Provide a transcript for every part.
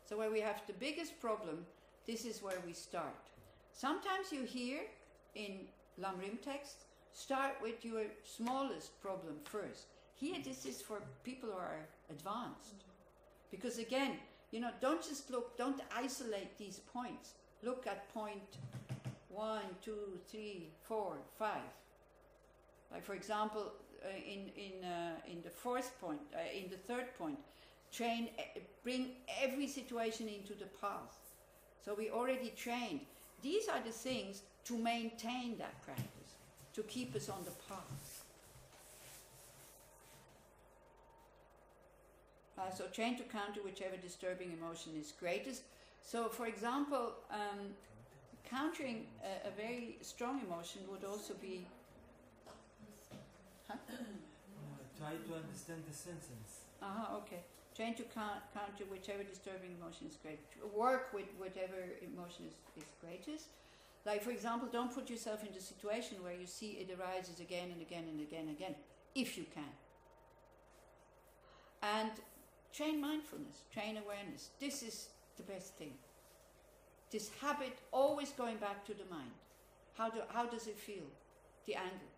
So where we have the biggest problem, this is where we start. Sometimes you hear in Lamrim text, start with your smallest problem first. Here this is for people who are advanced. Because again, don't just look, don't isolate these points. Look at point 1, 2, 3, 4, 5. Like for example, in the fourth point, in the third point, bring every situation into the path. So we already trained. These are the things to maintain that practice, to keep us on the path. So train to counter whichever disturbing emotion is greatest. So for example, countering a very strong emotion would also be... Huh? Try to understand the sentence. Okay. Train to counter whichever disturbing emotion is great. Work with whatever emotion is greatest. Like for example, don't put yourself in the situation where you see it arises again and again and again and again, if you can. And train mindfulness, train awareness. This is the best thing. This habit always going back to the mind. How does it feel? The anger.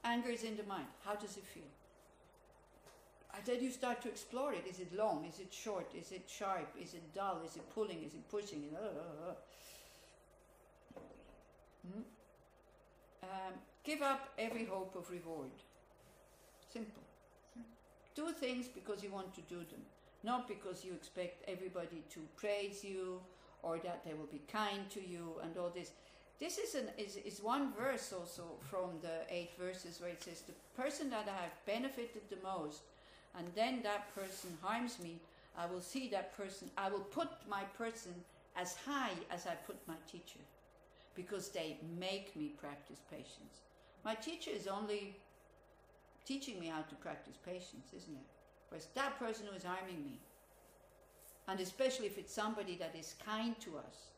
Anger is in the mind. How does it feel? And then you start to explore it. Is it long? Is it short? Is it sharp? Is it dull? Is it pulling? Is it pushing? Give up every hope of reward. Simple. Do things because you want to do them, not because you expect everybody to praise you or that they will be kind to you and all this. This is one verse also from the 8 verses where it says, the person that I have benefited the most, and then that person harms me, I will see that person, I will put my person as high as I put my teacher, because they make me practice patience. My teacher is only teaching me how to practice patience, isn't it? Whereas that person who is harming me, and especially if it's somebody that is kind to us,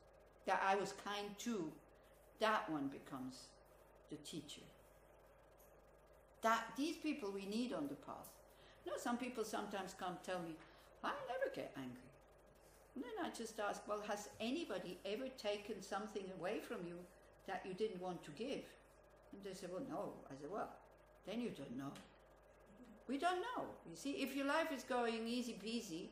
that I was kind to, that one becomes the teacher. These people we need on the path. Some people sometimes come tell me, I never get angry. And then I just ask, well, has anybody ever taken something away from you that you didn't want to give? And they say, well, no. I say, well, then you don't know. We don't know. You see, if your life is going easy peasy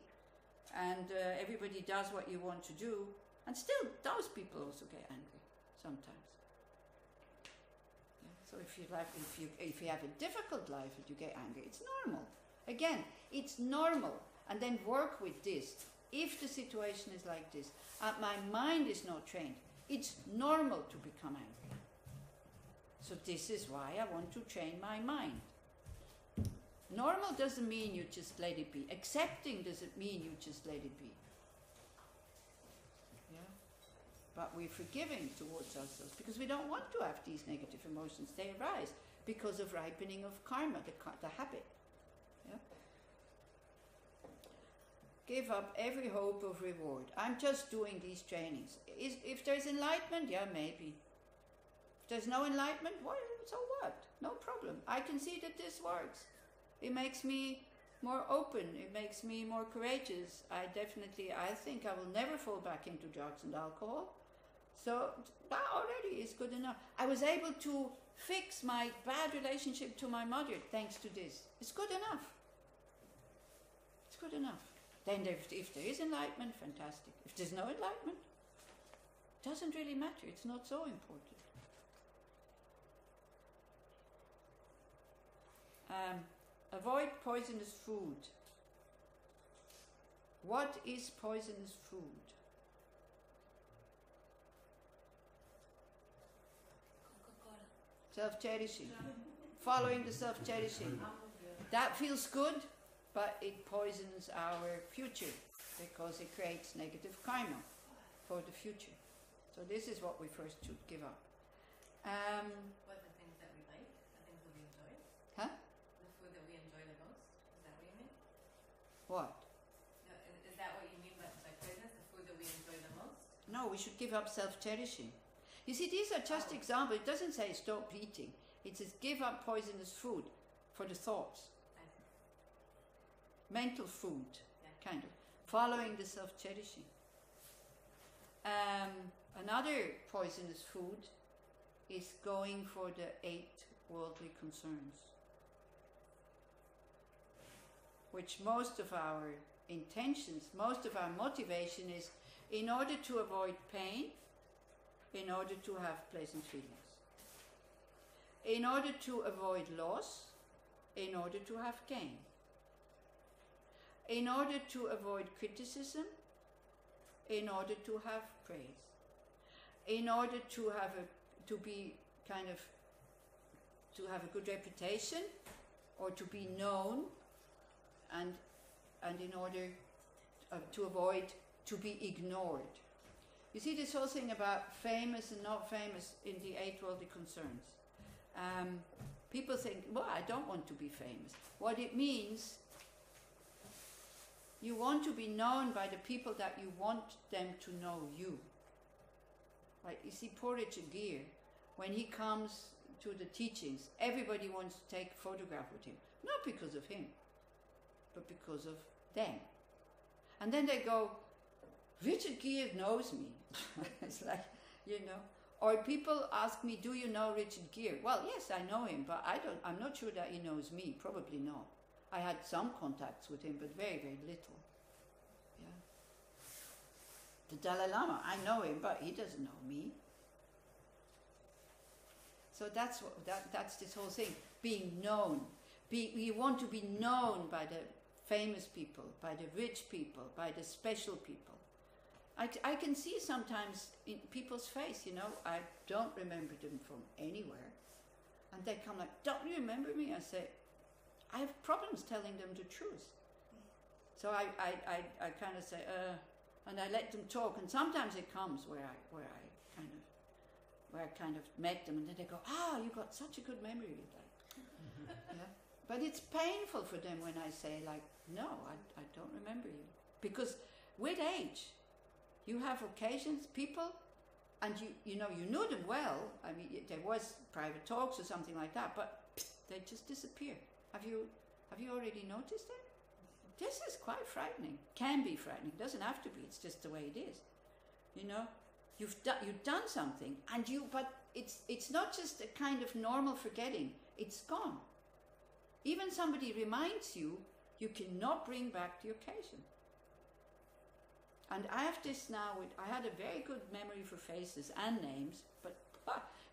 and everybody does what you want to do, and still those people also get angry sometimes. Yeah? So if you have a difficult life and you get angry, it's normal. Again, it's normal. And then work with this. If the situation is like this, my mind is not trained, it's normal to become angry. So this is why I want to train my mind. Normal doesn't mean you just let it be. Accepting doesn't mean you just let it be. Yeah? But we're forgiving towards ourselves because we don't want to have these negative emotions. They arise because of ripening of karma, the habit. Yeah? Give up every hope of reward. I'm just doing these trainings. If there's enlightenment, yeah, maybe. If there's no enlightenment, well, so what? No problem. I can see that this works. It makes me more open. It makes me more courageous. I think I will never fall back into drugs and alcohol. So that already is good enough. I was able to fix my bad relationship to my mother thanks to this. It's good enough. It's good enough. Then if there is enlightenment, fantastic. If there's no enlightenment, it doesn't really matter. It's not so important. Avoid poisonous food. What is poisonous food? Coca-Cola. Self-cherishing. Following the self-cherishing. That feels good, but it poisons our future because it creates negative karma for the future. So this is what we first should give up. What the things that we like, the things that we enjoy? Huh? The food that we enjoy the most? Is that what you mean? What? No, is that what you mean by poisonous? The food that we enjoy the most? No, we should give up self-cherishing. You see, these are just examples. It doesn't say stop eating. It says give up poisonous food for the thoughts. I see. Mental food, Yeah. kind of. Following the self-cherishing. Another poisonous food is going for the 8 worldly concerns, which most of our intentions, most of our motivation is in order to avoid pain, in order to have pleasant feelings, in order to avoid loss, in order to have gain, in order to avoid criticism, in order to have praise, in order to have to have a good reputation, or to be known, and in order to avoid to be ignored. You see this whole thing about famous and not famous in the 8 worldly concerns. People think, well, I don't want to be famous. What it means, you want to be known by the people that you want them to know you. Like, you see, poor Richard Gere, when he comes to the teachings, everybody wants to take a photograph with him. Not because of him, but because of them. And then they go, Richard Gere knows me. It's like, you know. Or people ask me, do you know Richard Gere? Well, yes, I know him, but I'm not sure that he knows me. Probably not. I had some contacts with him, but very, very little. Yeah. The Dalai Lama, I know him, but he doesn't know me. So that's this whole thing, being known. You want to be known by the famous people, by the rich people, by the special people. I can see sometimes in people's face, you know, I don't remember them from anywhere. And they come like, don't you remember me? I say, I have problems telling them the truth. So I kind of say, and I let them talk. And sometimes it comes where I kind of met them, and then they go, you got such a good memory. Like, yeah. But it's painful for them when I say, like, no, I don't remember you. Because with age, you have occasions, people, and you know, you knew them well. I mean, there was private talks or something like that, but they just disappear. Have you already noticed it? This is quite frightening. Can be frightening. Doesn't have to be. It's just the way it is. You know, you've done something, but it's not just a kind of normal forgetting. It's gone. Even somebody reminds you, you cannot bring back the occasion. And I have this now I had a very good memory for faces and names, but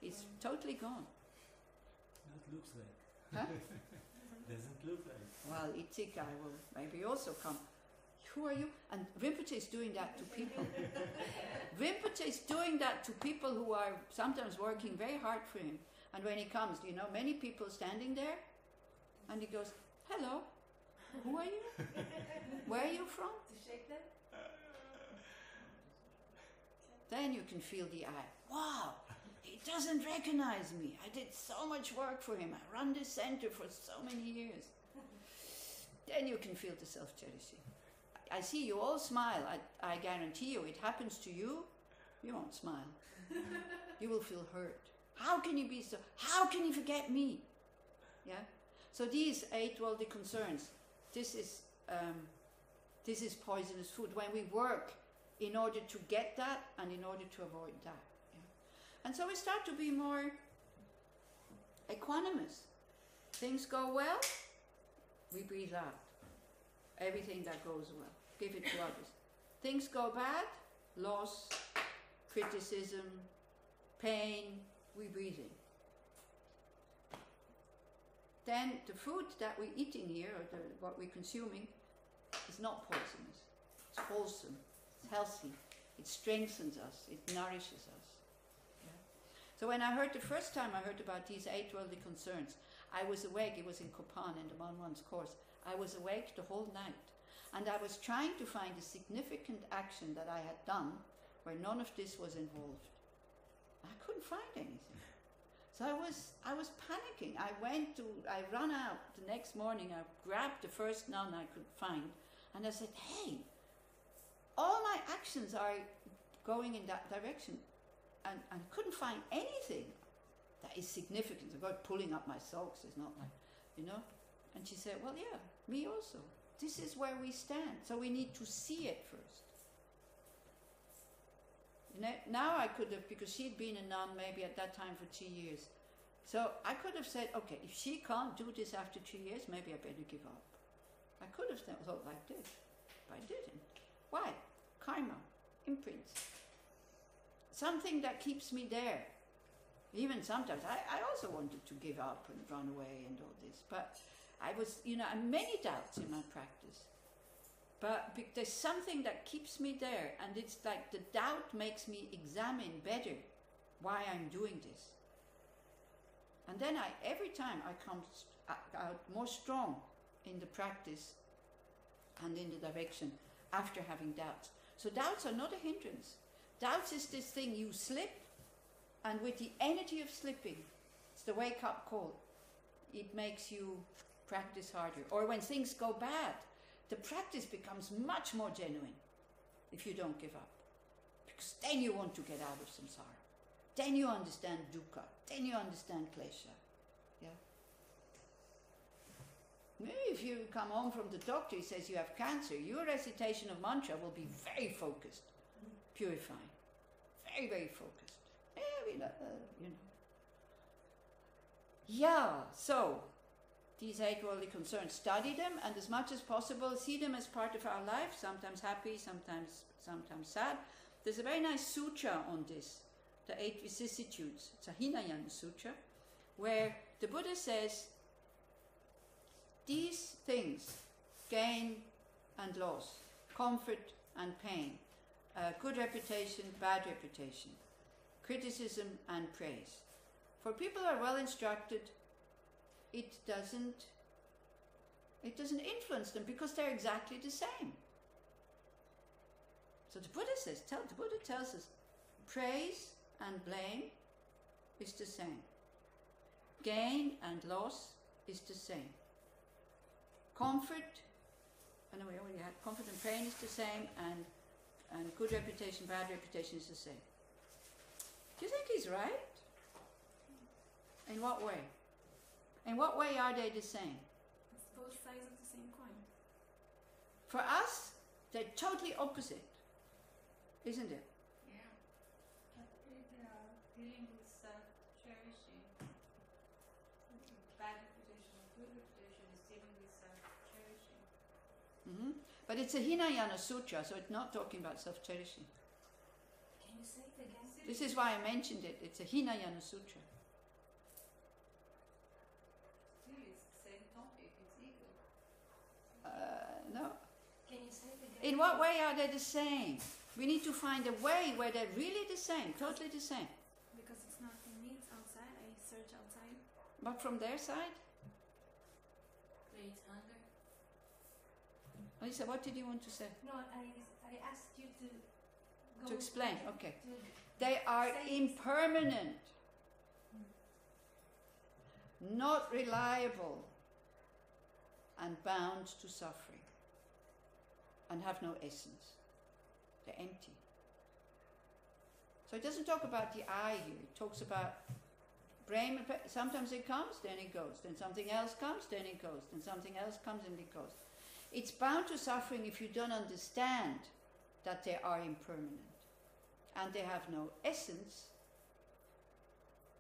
it's totally gone. That looks like. Huh? Doesn't look like. Well, Itika will maybe also come. Who are you? And Rinpoche is doing that to people. Rinpoche is doing that to people who are sometimes working very hard for him. And when he comes, you know, many people standing there, and he goes, hello, who are you? Where are you from? To shake them? Then you can feel the eye. Wow, he doesn't recognize me. I did so much work for him. I run this center for so many years. Then you can feel the self-cherishing. I see you all smile. I guarantee you, it happens to you, you won't smile. You will feel hurt. How can you forget me? Yeah? So these 8 worldly concerns, this is poisonous food. When we work in order to get that and in order to avoid that. Yeah? And so we start to be more equanimous. Things go well, we breathe out. Everything that goes well, give it to others. Things go bad, loss, criticism, pain, we breathe in. Then the food that we're eating here, or what we're consuming, is not poisonous. It's wholesome, it's healthy, it strengthens us, it nourishes us. Yeah? So when I heard the first time I heard about these 8 worldly concerns, I was awake. It was in Kopan in the Manwan's course. I was awake the whole night, and I was trying to find a significant action that I had done where none of this was involved. I couldn't find anything. So I was panicking. I ran out the next morning. I grabbed the first nun I could find, and I said, hey, all my actions are going in that direction, and I couldn't find anything that is significant. About pulling up my socks is not like, you know. And she said, well, yeah, me also. This is where we stand. So we need to see it first. now I could have, because she'd been a nun maybe at that time for 3 years. So I could have said, okay, if she can't do this after 3 years, maybe I better give up. I could have thought like this, but I didn't. Why? Karma, imprints. Something that keeps me there. Even sometimes, I also wanted to give up and run away and all this, but I was, many doubts in my practice. But there's something that keeps me there, and it's like the doubt makes me examine better why I'm doing this. And then every time I come out more strong in the practice and in the direction after having doubts. So doubts are not a hindrance. Doubts is this thing you slip, and with the energy of slipping, it's the wake-up call. It makes you practice harder. Or when things go bad, the practice becomes much more genuine if you don't give up. Because then you want to get out of samsara. Then you understand dukkha. Then you understand klesha. Yeah. Maybe if you come home from the doctor, he says you have cancer, your recitation of mantra will be very focused, purifying. Very, very focused. Yeah, so these 8 worldly concerns, study them, and as much as possible see them as part of our life, sometimes happy, sometimes sad. There's a very nice sutra on this, the 8 vicissitudes. It's a Hinayana sutra, where the Buddha says these things, gain and loss, comfort and pain, good reputation, bad reputation, criticism and praise. For people who are well instructed, it doesn't influence them because they're exactly the same. So the Buddha tells us, praise and blame is the same. Gain and loss is the same. Comfort, I know we already had comfort and pain is the same, and good reputation, bad reputation is the same. Do you think he's right? In what way? In what way are they the same? It's both sides of the same coin. For us, they're totally opposite, isn't it? Yeah. But they are dealing with self-cherishing. Bad reputation, good reputation is dealing with self-cherishing. Mm-hmm. But it's a Hinayana sutra, so it's not talking about self-cherishing. Can you say it again? This is why I mentioned it. It's a Hinayana sutra. Still, it's the same topic. It's ego. No. Can you say it again? In what way are they the same? We need to find a way where they're really the same, totally the same. Because it's not in me, it's outside. I search outside. But from their side? Creates hunger. Lisa, what did you want to say? No, I asked you to go To explain, okay. To They are say impermanent, not reliable, and bound to suffering, and have no essence. They're empty. So it doesn't talk about the I here. It talks about brain. Sometimes it comes, then it goes. Then something else comes, then it goes. Then something else comes, and it goes. It's bound to suffering if you don't understand that they are impermanent. And they have no essence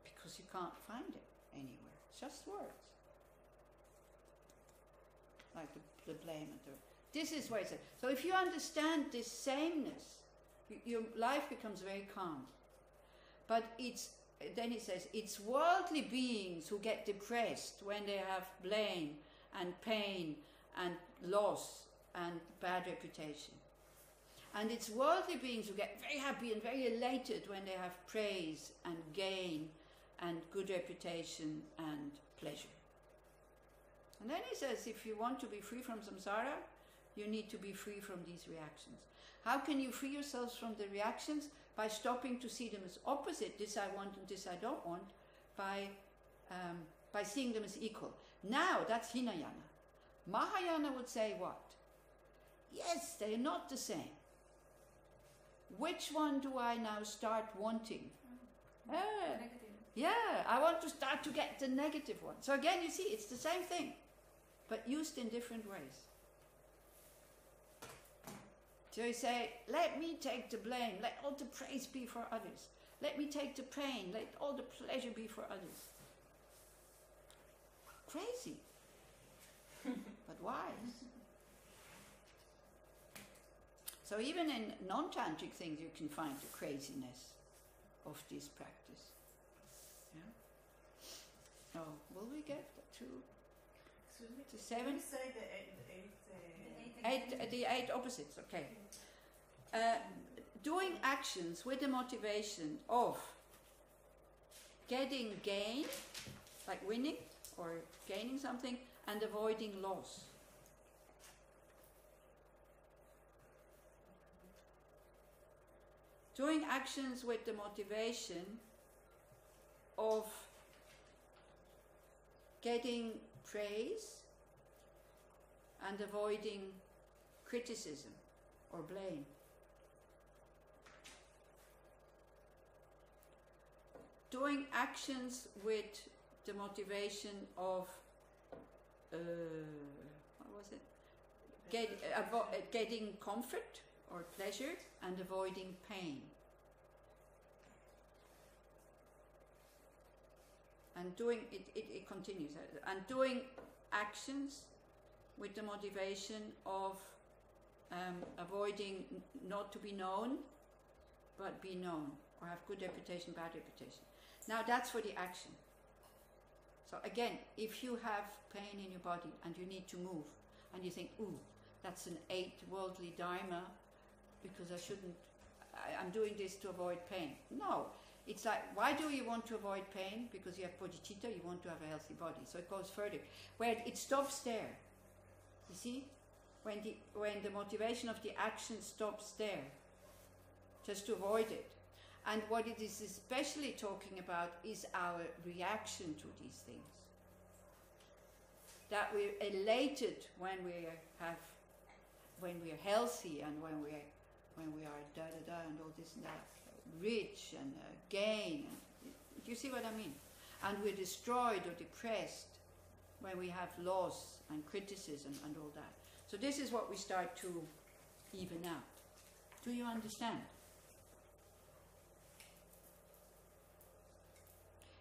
because you can't find it anywhere. It's just words. Like the blame and the... This is where it's at. So if you understand this sameness, your life becomes very calm. But then it says, it's worldly beings who get depressed when they have blame and pain and loss and bad reputation. And it's worldly beings who get very happy and very elated when they have praise and gain and good reputation and pleasure. And then he says, if you want to be free from samsara, you need to be free from these reactions. How can you free yourselves from the reactions? By stopping to see them as opposite, this I want and this I don't want, by seeing them as equal. Now, that's Hinayana. Mahayana would say what? Yes, they are not the same. Which one do I now start wanting? Negative. Yeah, I want to start to get the negative one. So again, you see, it's the same thing, but used in different ways. So you say, let me take the blame, let all the praise be for others. Let me take the pain, let all the pleasure be for others. Crazy, but wise. So even in non-tantric things you can find the craziness of this practice. Yeah? Oh, will we get to Excuse me? 7? Can you say the The 8 opposites, okay. Doing actions with the motivation of getting gain, like winning or gaining something, and avoiding loss. Doing actions with the motivation of getting praise and avoiding criticism or blame. Doing actions with the motivation of what was it? Getting comfort or pleasure and avoiding pain. And doing it continues. And doing actions with the motivation of avoiding not to be known, but be known, or have good reputation, bad reputation. Now that's for the action. So again, if you have pain in your body and you need to move, and you think, ooh, that's an 8 worldly dharma, because I'm doing this to avoid pain. No, it's like, why do you want to avoid pain? Because you have bodhicitta, you want to have a healthy body. So it goes further, where it stops there. You see, when the motivation of the action stops there, just to avoid it. And what it is especially talking about is our reaction to these things. That we're elated when we are healthy, and when we are da da da and all this and that, rich and gain. Do you see what I mean? And we're destroyed or depressed when we have loss and criticism and all that. So this is what we start to even out. Do you understand?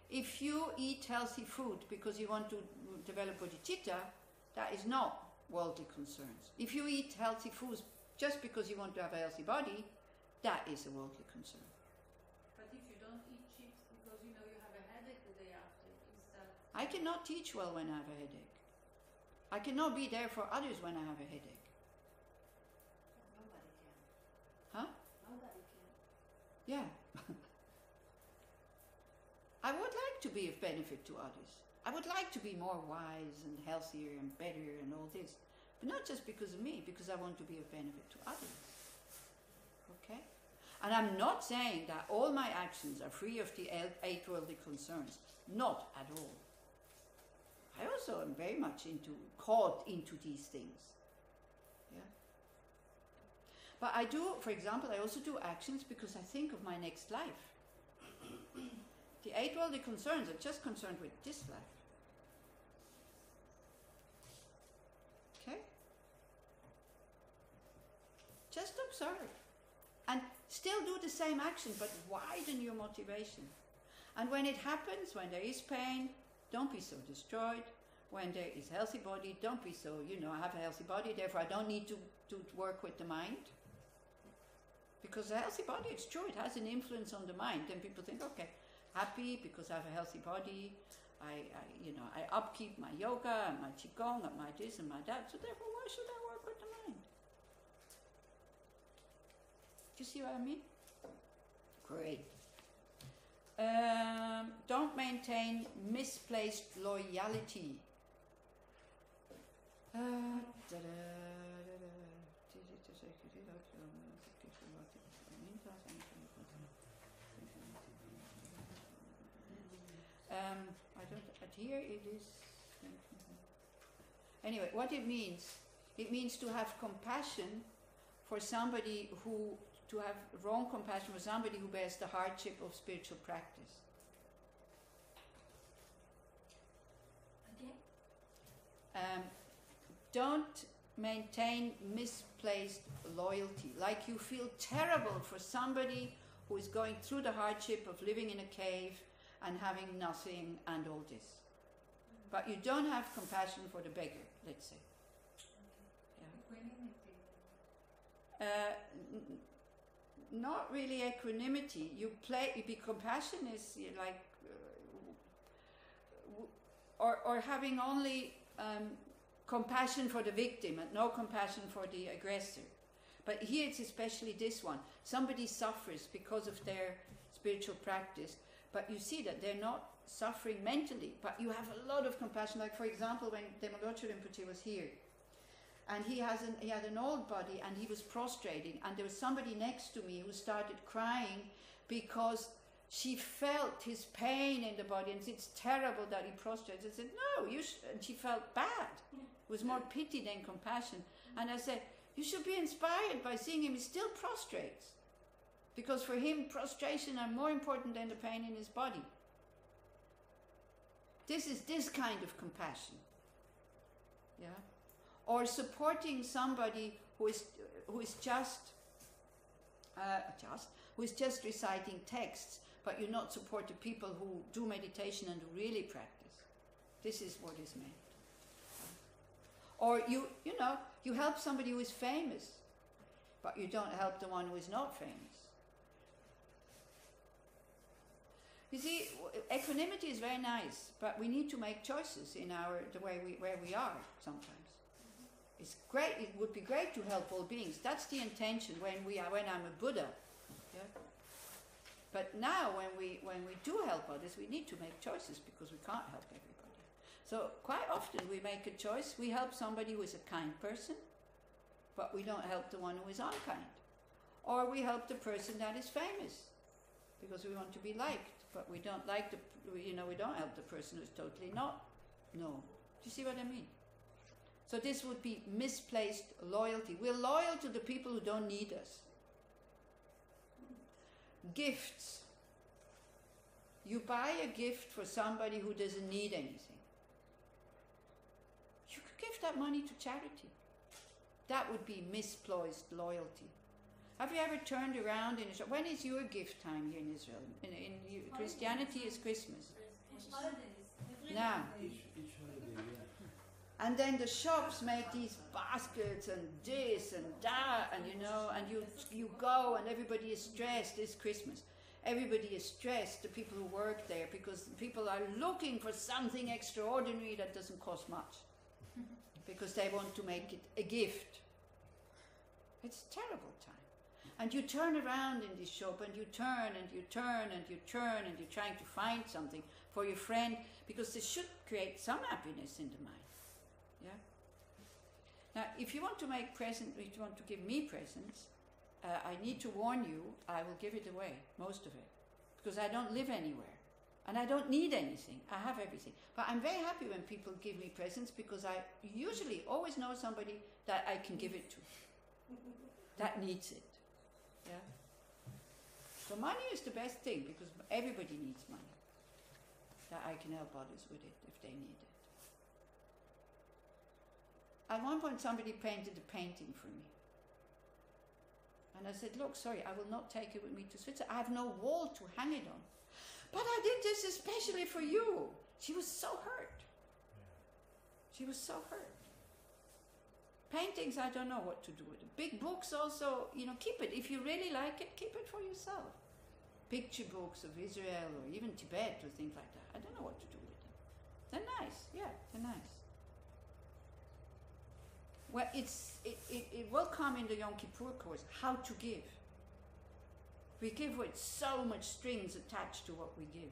If you eat healthy food because you want to develop bodhicitta, that is not worldly concerns. If you eat healthy foods just because you want to have a healthy body, that is a worldly concern. But if you don't eat chips because you know you have a headache the day after, is that... I cannot teach well when I have a headache. I cannot be there for others when I have a headache. Nobody can. Huh? Nobody can. Yeah. I would like to be of benefit to others. I would like to be more wise and healthier and better and all this. But not just because of me, because I want to be of benefit to others. Okay? And I'm not saying that all my actions are free of the 8 worldly concerns. Not at all. I also am very much caught into these things. Yeah? But I do, for example, I also do actions because I think of my next life. The 8 worldly concerns are just concerned with this life. Okay? Just observe. And still do the same action, but widen your motivation. And when it happens, when there is pain, don't be so destroyed. When there is healthy body, don't be so, I have a healthy body, therefore I don't need to work with the mind. Because a healthy body, it's true, it has an influence on the mind. Then people think, okay, happy because I have a healthy body. I upkeep my yoga and my qigong and my this and my that. So therefore, why should I work with the mind? Do you see what I mean? Great. Don't maintain misplaced loyalty. I don't. Here it is. Anyway, what it means to have compassion for somebody to have wrong compassion for somebody who bears the hardship of spiritual practice. Okay. Don't maintain misplaced loyalty. Like you feel terrible for somebody who is going through the hardship of living in a cave and having nothing and all this. But you don't have compassion for the beggar, let's say. Equanimity. Not really equanimity. You be compassion is like, or having only compassion for the victim and no compassion for the aggressor. But here it's especially this one. Somebody suffers because of their spiritual practice, but you see that they're not suffering mentally, but you have a lot of compassion. Like for example, when Demolodjo Rinpoche was here, and he had an old body and he was prostrating, and there was somebody next to me who started crying because she felt his pain in the body, and it's terrible that he prostrates. I said, no, and she felt bad. It was more pity than compassion. And I said, you should be inspired by seeing him. He still prostrates. Because for him, prostration are more important than the pain in his body. This is this kind of compassion. Yeah? Or supporting somebody who is just reciting texts, but you not support the people who do meditation and who really practice. This is what is meant. Or you help somebody who is famous, but you don't help the one who is not famous. You see, equanimity is very nice, but we need to make choices in where we are sometimes. It's great. It would be great to help all beings. That's the intention when I'm a Buddha. Yeah? But now, when we do help others, we need to make choices because we can't help everybody. So quite often we make a choice. We help somebody who is a kind person, but we don't help the one who is unkind. Or we help the person that is famous because we want to be liked, but we don't like we don't help the person who's totally not. No. Do you see what I mean? So this would be misplaced loyalty. We're loyal to the people who don't need us. Gifts. You buy a gift for somebody who doesn't need anything. You could give that money to charity. That would be misplaced loyalty. Have you ever turned around in a shop? When is your gift time here in Israel? In Christianity is Christmas. Holidays. Now. Each holiday, yeah. And then the shops make these baskets and this and that, and and you go and everybody is stressed. It's Christmas. Everybody is stressed, the people who work there, because people are looking for something extraordinary that doesn't cost much. Because they want to make it a gift. It's a terrible time. And you turn around in this shop and you turn and you turn and you turn and you're trying to find something for your friend, because this should create some happiness in the mind. Yeah. Now, if you want to make presents, if you want to give me presents, I need to warn you, I will give it away, most of it, because I don't live anywhere, and I don't need anything. I have everything. But I'm very happy when people give me presents, because I usually always know somebody that I can give it to, that needs it. Yeah. So money is the best thing, because everybody needs money. That I can help others with it if they need it. At one point somebody painted a painting for me. And I said, look, sorry, I will not take it with me to Switzerland. I have no wall to hang it on. But I did this especially for you. She was so hurt. She was so hurt. Paintings, I don't know what to do with them. Big books also, keep it. If you really like it, keep it for yourself. Picture books of Israel or even Tibet or things like that. I don't know what to do with them. They're nice. Yeah, they're nice. Well, it will come in the Yom Kippur course, how to give. We give with so much strings attached to what we give,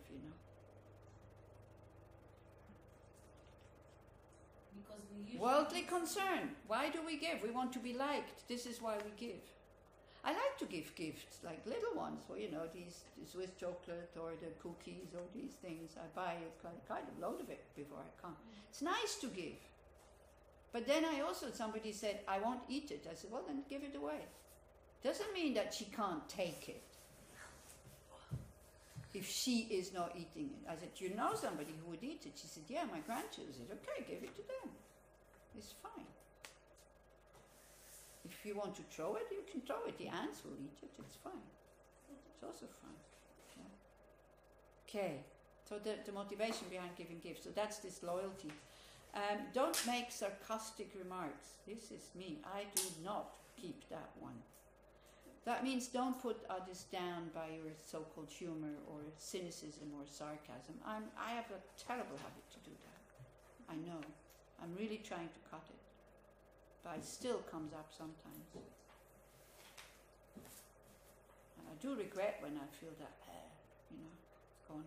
Because we usually Worldly concern. Why do we give? We want to be liked. This is why we give. I like to give gifts, like little ones, these Swiss chocolate or the cookies or these things. I buy a kind of load of it before I come. It's nice to give. But then somebody said, I won't eat it. I said, well, then give it away. Doesn't mean that she can't take it if she is not eating it. I said, you know somebody who would eat it? She said, yeah, my grandchildren. I said, okay, give it to them. It's fine. if you want to throw it, you can throw it. The ants will eat it. It's fine. It's also fine. Okay. So the motivation behind giving gifts. So that's this loyalty. Don't make sarcastic remarks. This is me. I do not keep that one. That means don't put others down by your so-called humor or cynicism or sarcasm. I have a terrible habit to do that. I know. I'm really trying to cut it. But it still comes up sometimes. And I do regret when I feel that, it's going on.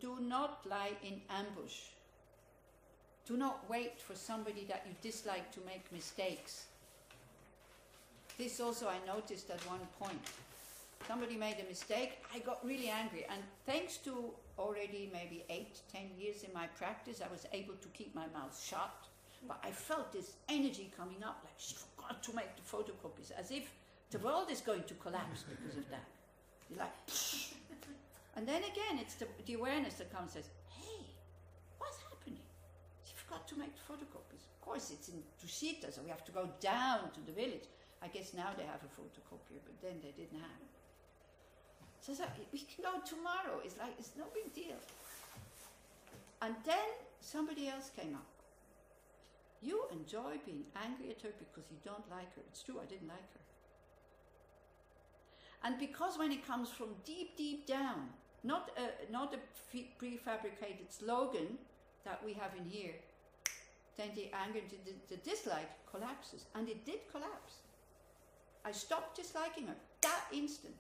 Do not lie in ambush. Do not wait for somebody that you dislike to make mistakes. This also I noticed at one point. Somebody made a mistake, I got really angry, and thanks to already maybe 8-10 years in my practice, I was able to keep my mouth shut, but I felt this energy coming up, like she forgot to make the photocopies, as if the world is going to collapse because of that. You're like, psh. And then again, it's the awareness that comes and says, hey, what's happening? She forgot to make the photocopies. Of course, it's in Tushita, so we have to go down to the village. I guess now they have a photocopier, but then they didn't have. So it's like, we can go tomorrow. It's like, it's no big deal. And then somebody else came up. You enjoy being angry at her because you don't like her. It's true, I didn't like her. And because when it comes from deep, deep down, not a prefabricated slogan that we have in here, then the anger, the dislike collapses. And it did collapse. I stopped disliking her that instant.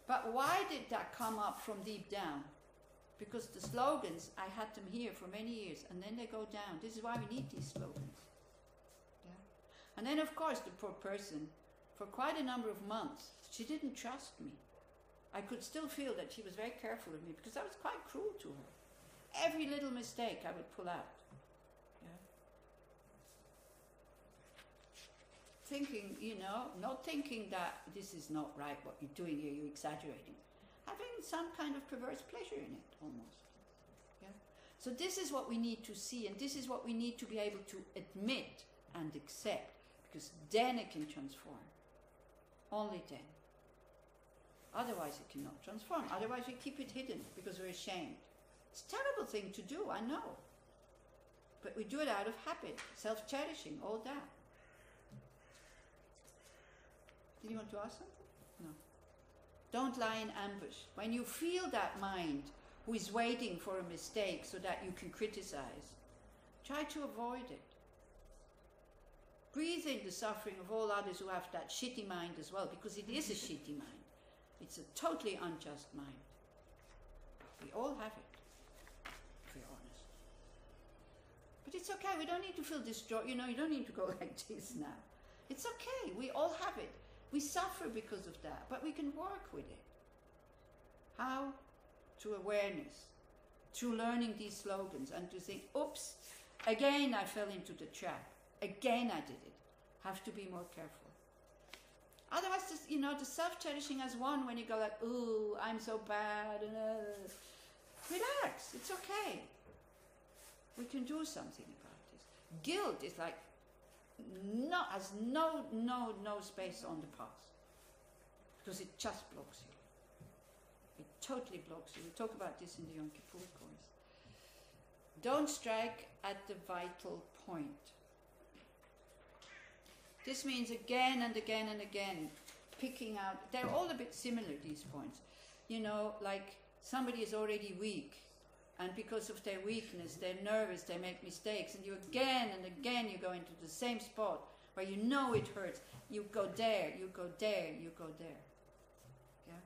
But why did that come up from deep down? Because the slogans, I had them here for many years, and then they go down. This is why we need these slogans. Yeah? And then, of course, the poor person, for quite a number of months, she didn't trust me. I could still feel that she was very careful of me, because I was quite cruel to her. Every little mistake I would pull out. Thinking, not thinking that this is not right, what you're doing here, you're exaggerating. Having some kind of perverse pleasure in it, almost. Yeah? So this is what we need to see, and this is what we need to be able to admit and accept, because then it can transform. Only then. Otherwise it cannot transform. Otherwise we keep it hidden, because we're ashamed. It's a terrible thing to do, I know. But we do it out of habit, self-cherishing, all that. Did you want to ask something? No. Don't lie in ambush. When you feel that mind who is waiting for a mistake so that you can criticize, try to avoid it. Breathe in the suffering of all others who have that shitty mind as well, because it is a shitty mind. It's a totally unjust mind. We all have it, if we're honest. But it's okay, we don't need to feel destroyed. You don't need to go like this now. It's okay, we all have it. We suffer because of that, but we can work with it. How? Through awareness, through learning these slogans, and to think, oops, again I fell into the trap. Again I did it. Have to be more careful. Otherwise, the self-cherishing as one, when you go like, ooh, I'm so bad, relax, it's okay. We can do something about this. Guilt is like, has no space on the path, because it just blocks you. It totally blocks you. We talk about this in the Yom Kippur course. Don't strike at the vital point. This means again and again and again picking out. They're all a bit similar, these points. Like somebody is already weak, and because of their weakness, they're nervous, they make mistakes, and you again and again you go into the same spot where you know it hurts. You go there, you go there, you go there. Yeah?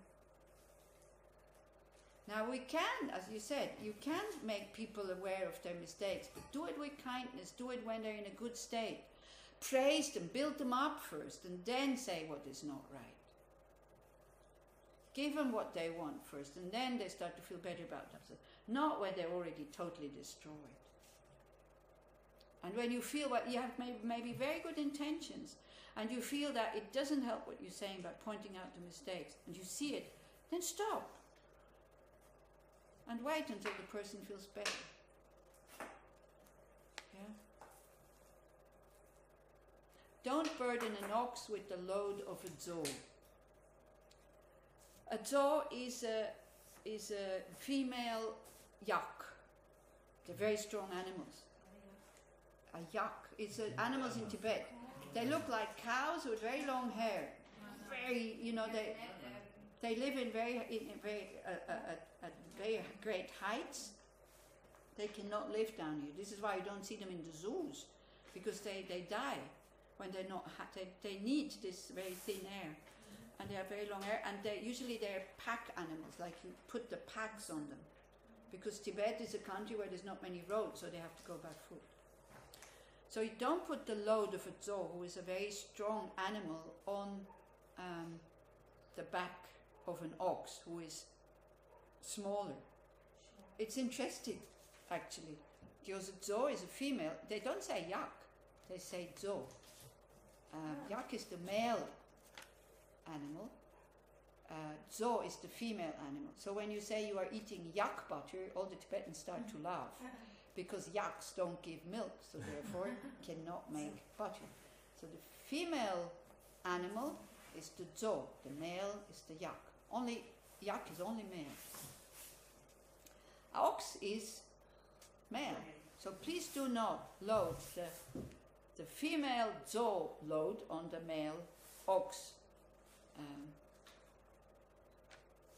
Now we can, as you said, you can make people aware of their mistakes, but do it with kindness, do it when they're in a good state. Praise them, build them up first, and then say what is not right. Give them what they want first, and then they start to feel better about themselves. Not when they're already totally destroyed. And when you feel what you have maybe very good intentions, and you feel that it doesn't help what you're saying by pointing out the mistakes, and you see it, then stop. And wait until the person feels better. don't burden an ox with the load of a zo. A zo is a female yak. They're very strong animals. A yak. It's animals in Tibet. They look like cows with very long hair. Very, they live in very great heights. They cannot live down here. This is why you don't see them in the zoos, because they die when they're not. They need this very thin air, and they have very long hair. And they're pack animals. Like you put the packs on them, because Tibet is a country where there's not many roads, so they have to go barefoot. So you don't put the load of a zo, who is a very strong animal, on the back of an ox who is smaller. It's interesting, actually, because a zo is a female. They don't say yak, they say zo. Yak is the male animal. Zo is the female animal. So when you say you are eating yak butter, all the Tibetans start to laugh, because yaks don't give milk, so therefore cannot make butter. So the female animal is the zo, the male is the yak. Yak is only male. Ox is male. So please do not load the female zo load on the male ox.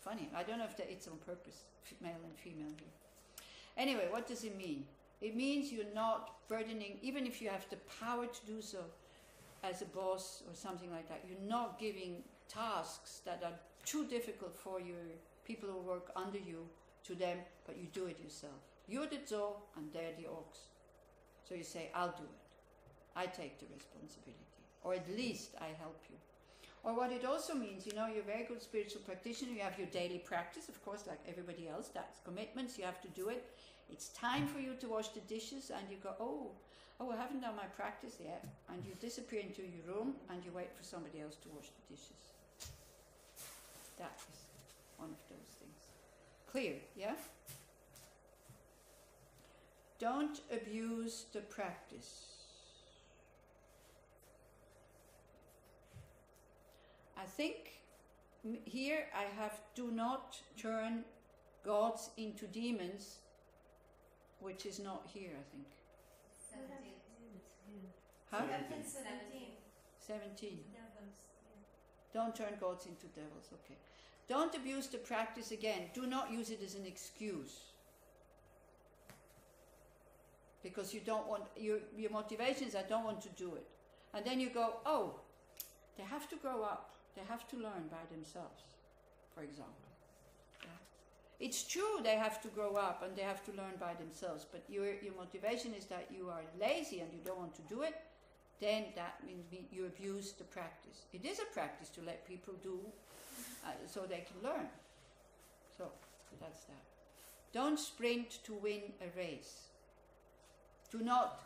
Funny, I don't know if it's on purpose, male and female here. Anyway, what does it mean? It means you're not burdening, even if you have the power to do so as a boss or something like that, you're not giving tasks that are too difficult for your people who work under you to them, but you do it yourself. You're the zo and they're the ox. So you say, I'll do it. I take the responsibility. Or at least I help you. Or what it also means, you're a very good spiritual practitioner, you have your daily practice, of course, like everybody else, that's commitments, you have to do it. It's time for you to wash the dishes, and you go, oh, I haven't done my practice yet. And you disappear into your room, and you wait for somebody else to wash the dishes. That is one of those things. Clear, yeah? Don't abuse the practice. I think here I have do not turn gods into demons, which is not here, I think. 17. Huh? 17. 17. Devils. Don't turn gods into devils, okay. Don't abuse the practice again. Do not use it as an excuse. Because you don't want, your motivation is, I don't want to do it. And then you go, oh, they have to grow up. They have to learn by themselves, for example. Yeah? It's true they have to grow up and they have to learn by themselves, but your motivation is that you are lazy and you don't want to do it, then that means you abuse the practice. It is a practice to let people do so they can learn. So that's that. Don't sprint to win a race. Do not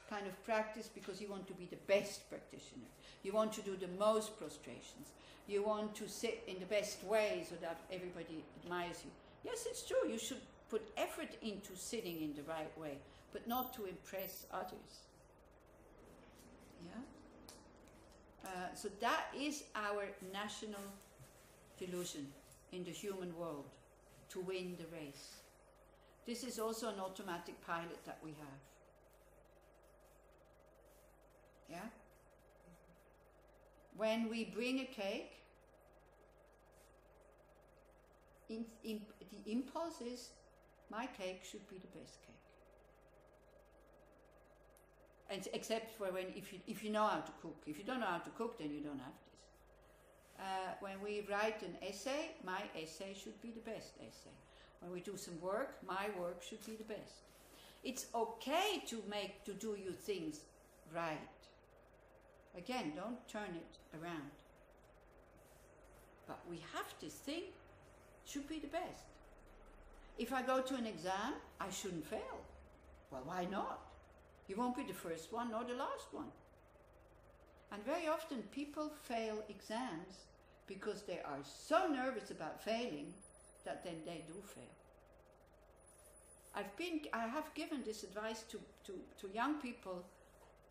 kind of practice because you want to be the best practitioner. You want to do the most prostrations. You want to sit in the best way so that everybody admires you. Yes, it's true. You should put effort into sitting in the right way, but not to impress others. Yeah? So that is our national delusion in the human world, to win the race. This is also an automatic pilot that we have. Yeah? When we bring a cake, the impulse is, my cake should be the best cake. And except for if you know how to cook. If you don't know how to cook, then you don't have this. When we write an essay, my essay should be the best essay. When we do some work, my work should be the best. It's okay to do your things right. Again, don't turn it around. But we have this thing, should be the best. If I go to an exam, I shouldn't fail. Well, why not? You won't be the first one nor the last one. And very often people fail exams because they are so nervous about failing that then they do fail. I have given this advice to young people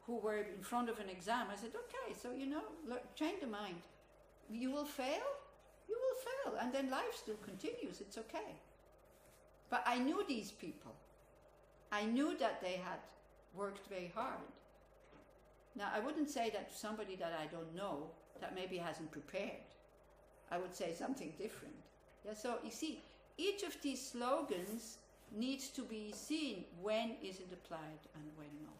who were in front of an exam. I said, okay, so train the mind. You will fail, and then life still continues, it's okay. But I knew these people. I knew that they had worked very hard. Now, I wouldn't say that to somebody that I don't know, that maybe hasn't prepared. I would say something different. Yeah, so you see, each of these slogans needs to be seen when is it applied and when not.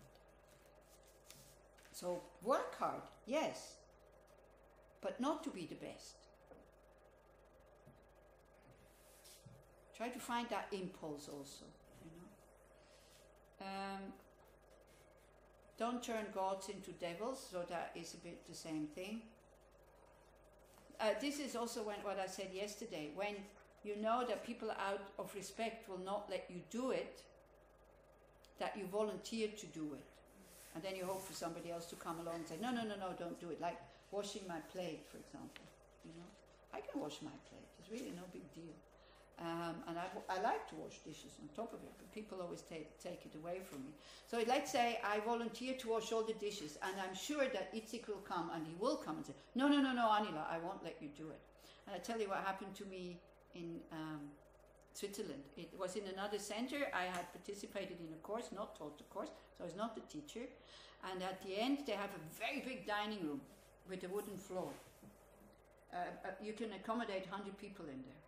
So work hard, yes, but not to be the best. Try to find that impulse also, Don't turn gods into devils, so that is a bit the same thing. This is also what I said yesterday. When you know that people out of respect will not let you do it, that you volunteer to do it. And then you hope for somebody else to come along and say, no, don't do it. Like washing my plate, for example. I can wash my plate. It's really no big deal. And I like to wash dishes on top of it, but people always take it away from me. So let's say I volunteer to wash all the dishes, and I'm sure that Itzik will come, and he will come and say, no, Anila, I won't let you do it. And I tell you what happened to me in Switzerland. It was in another center. I had participated in a course, not taught the course, so I was not the teacher. And at the end, they have a very big dining room with a wooden floor. You can accommodate 100 people in there.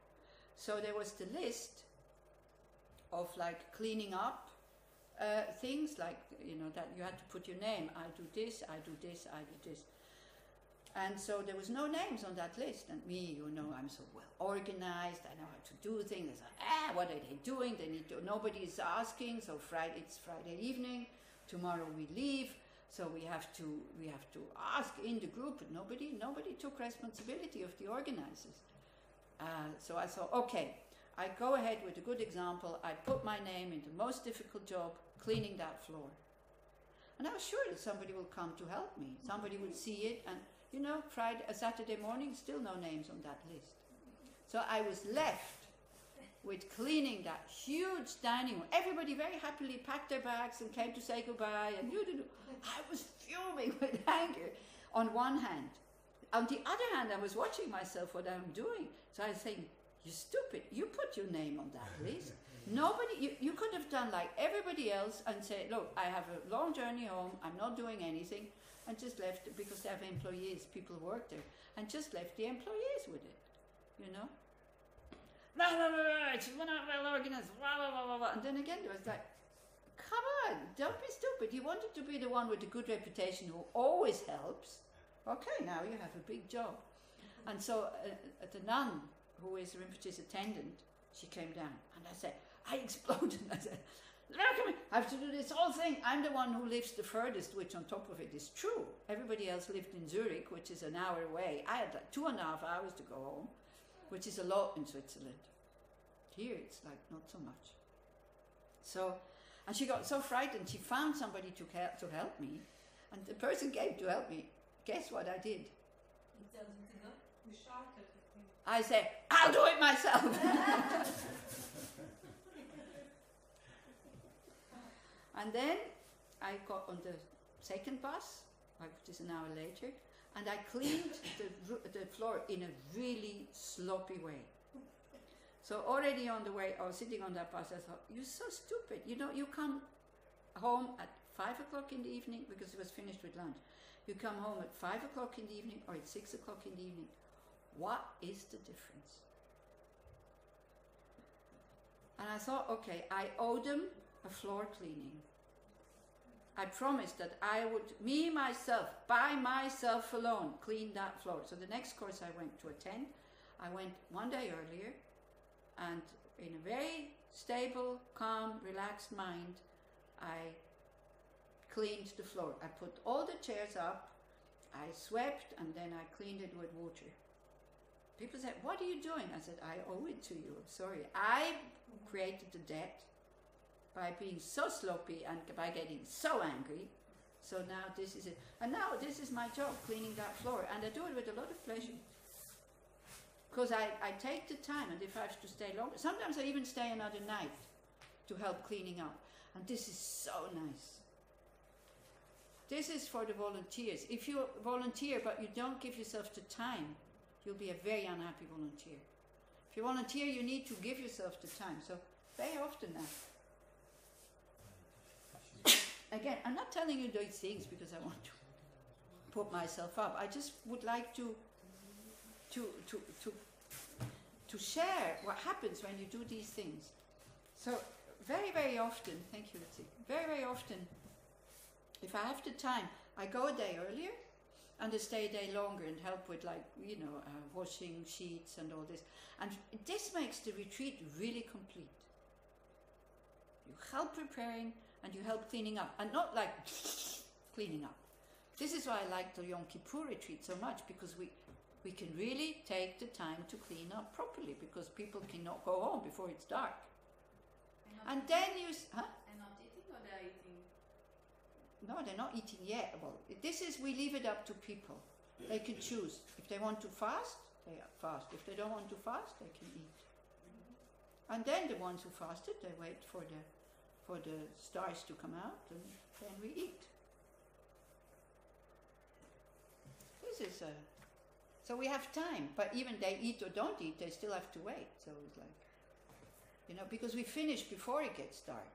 So there was the list of like cleaning up things, like, that you had to put your name. I do this, I do this, I do this. And so there was no names on that list. And me, I'm so well organized. I know how to do things. I said, what are they doing? Nobody is asking. So it's Friday evening. Tomorrow we leave. So we have to ask in the group. But nobody took responsibility of the organizers. So I thought, okay, I go ahead with a good example. I put my name in the most difficult job, cleaning that floor. And I was sure that somebody will come to help me. Somebody would see it, and Saturday morning, still no names on that list. So I was left with cleaning that huge dining room. Everybody very happily packed their bags and came to say goodbye. And I was fuming with anger on one hand. On the other hand, I was watching myself, what I'm doing. So I was saying, you're stupid. You put your name on that list. Nobody, you could have done like everybody else and say, look, I have a long journey home. I'm not doing anything. And just left, because they have employees, people work there. And just left the employees with it, No, it's not well organized, And then again, there was like, come on, don't be stupid. You wanted to be the one with a good reputation who always helps. Okay, now you have a big job. And so the nun, who is Rinpoche's attendant, she came down. And I exploded. I said, look at me, I have to do this whole thing. I'm the one who lives the furthest, which on top of it is true. Everybody else lived in Zurich, which is an hour away. I had like 2.5 hours to go home, which is a lot in Switzerland. Here it's like not so much. So, and she got so frightened, she found somebody to help me. And the person came to help me. Guess what I did? You shouted. I said, I'll do it myself. And then I got on the second bus, which is an hour later, and I cleaned the floor in a really sloppy way. So already on the way, I was sitting on that bus, I thought, you're so stupid. You come home at 5 o'clock in the evening, because it was finished with lunch. You come home at 5 o'clock in the evening or at 6 o'clock in the evening. What is the difference? And I thought, okay, I owe them a floor cleaning. I promised that I would, by myself alone, clean that floor. So the next course I went to attend, I went one day earlier, and in a very stable, calm, relaxed mind, I cleaned the floor. I put all the chairs up, I swept, and then I cleaned it with water. People said, what are you doing? I said, I owe it to you. I'm sorry. I created the debt by being so sloppy and by getting so angry. So now this is it. And now this is my job, cleaning that floor. And I do it with a lot of pleasure. Because I take the time, and if I have to stay longer, sometimes I even stay another night to help cleaning up. And this is so nice. this is for the volunteers. If you volunteer but you don't give yourself the time, you'll be a very unhappy volunteer. If you volunteer, you need to give yourself the time. So very often now. Again, I'm not telling you those things because I want to put myself up. I just would like to share what happens when you do these things. So very, very often, thank you, Lucy, very, very often, if I have the time, I go a day earlier and I stay a day longer and help with washing sheets and all this. And this makes the retreat really complete. You help preparing and you help cleaning up. And not like cleaning up. This is why I like the Yom Kippur retreat so much, because we can really take the time to clean up properly, because people cannot go home before it's dark. And then you... Huh? And not eating, or they're eating? No, they're not eating yet. Well, we leave it up to people. They can choose. If they want to fast, they fast. If they don't want to fast, they can eat. And then the ones who fasted, they wait for the stars to come out, and then we eat. This is so we have time, but even they eat or don't eat, they still have to wait. So it's like, because we finish before it gets dark.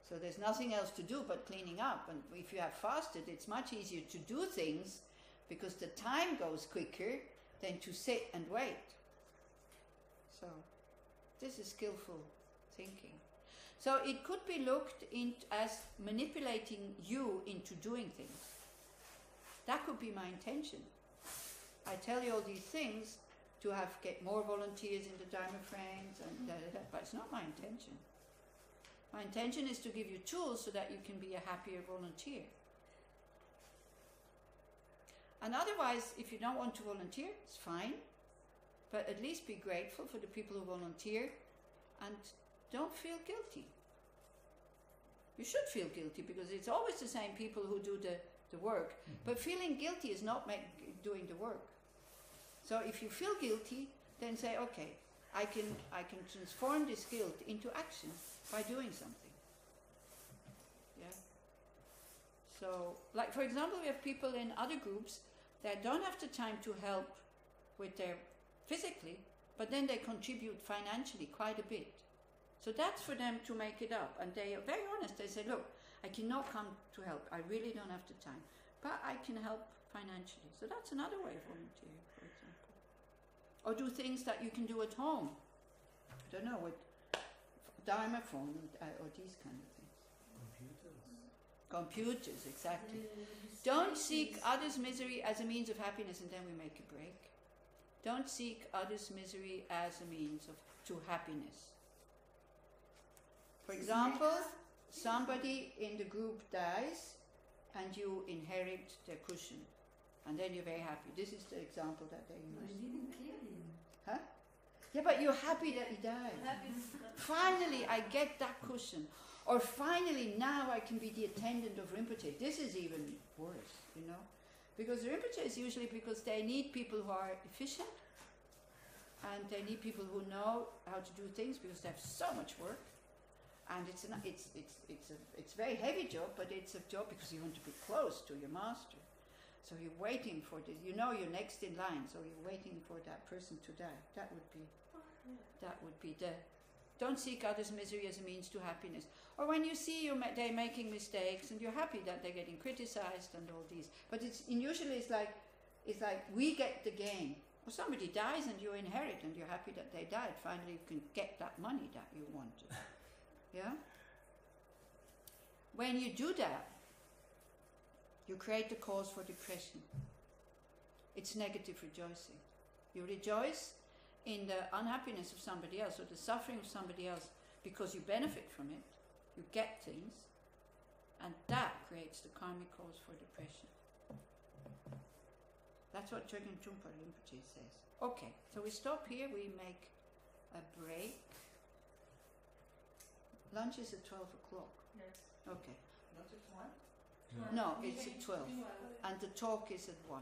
So there's nothing else to do but cleaning up. And if you have fasted, it's much easier to do things because the time goes quicker than to sit and wait. So this is skillful thinking. So it could be looked as manipulating you into doing things. That could be my intention. I tell you all these things to get more volunteers in the Dharma frames and but it's not my intention. My intention is to give you tools so that you can be a happier volunteer. And otherwise, if you don't want to volunteer, it's fine. But at least be grateful for the people who volunteer and don't feel guilty. You should feel guilty because it's always the same people who do the work. But feeling guilty is not doing the work. So if you feel guilty, then say, okay, I can transform this guilt into action by doing something. Yeah. So, like for example, we have people in other groups that don't have the time to help with their physically, but then they contribute financially quite a bit. So that's for them to make it up. And they are very honest. They say, look, I cannot come to help. I really don't have the time. But I can help financially. So that's another way of volunteering, for example. Or do things that you can do at home. I don't know, with Dharma phone or these kind of things. Computers, exactly. Don't seek others' misery as a means of happiness, and then we make a break. Don't seek others' misery as a means to happiness. For example, somebody in the group dies and you inherit their cushion. And then you're very happy. This is the example that they use. I didn't kill him. Huh? Yeah, but you're happy that he died. Finally, I get that cushion. Or finally, now I can be the attendant of Rinpoche. This is even worse, Because Rinpoche is usually because they need people who are efficient. And they need people who know how to do things because they have so much work. And it's a very heavy job, but it's a job because you want to be close to your master. So you're waiting for this. You're next in line, so you're waiting for that person to die. That would be the. Don't seek others' misery as a means to happiness. Or when you see they're making mistakes and you're happy that they're getting criticized and all these. But usually it's like we get the gain. Or somebody dies and you inherit and you're happy that they died. Finally you can get that money that you wanted. Yeah? When you do that, you create the cause for depression. It's negative rejoicing. You rejoice in the unhappiness of somebody else or the suffering of somebody else because you benefit from it, you get things, and that creates the karmic cause for depression. That's what Chogyam Trungpa Rinpoche says. Okay, so we stop here, we make a break. Lunch is at 12 o'clock. Yes. Okay. Not at 1? No, it's at 12. And the talk is at 1.